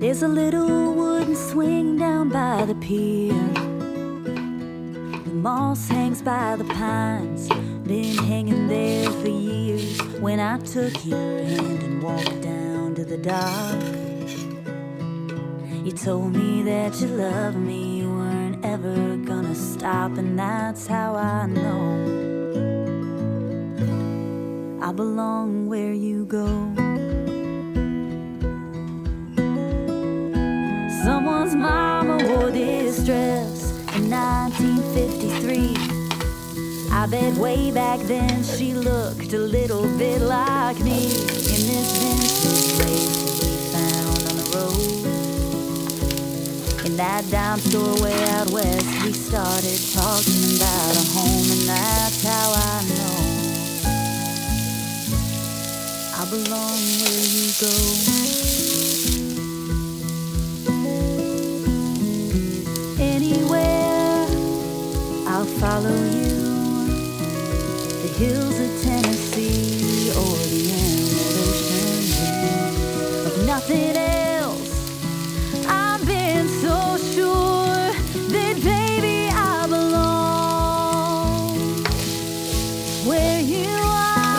There's a little wooden swing down by the pier. The moss hangs by the pines, been hanging there for years. When I took your hand and walked down to the dock, you told me that you loved me, you weren't ever gonna stop. And that's how I know I belong where you go. Someone's mama wore this dress in 1953. I bet way back then she looked a little bit like me. In this vintage lace that we found on the road, in that dime store way out west, we started talking about a home. And that's how I know I belong where you go. I'll follow you, the hills of Tennessee or the endless ocean view of nothing else. I've been so sure that baby I belong where you are,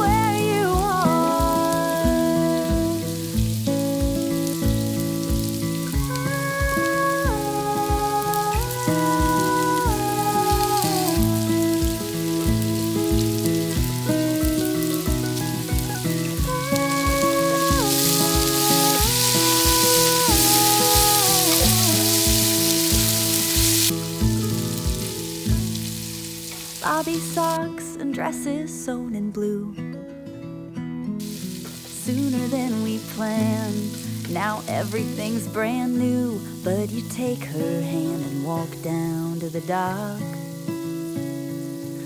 where you Bobby socks and dresses sewn in blue, sooner than we planned. Now everything's brand new, but you take her hand and walk down to the dock.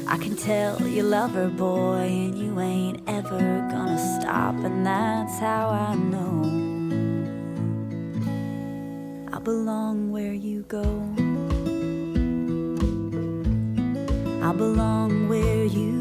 I can tell you love her, boy, and you ain't ever gonna stop. And that's how I know I belong where you go. I belong where you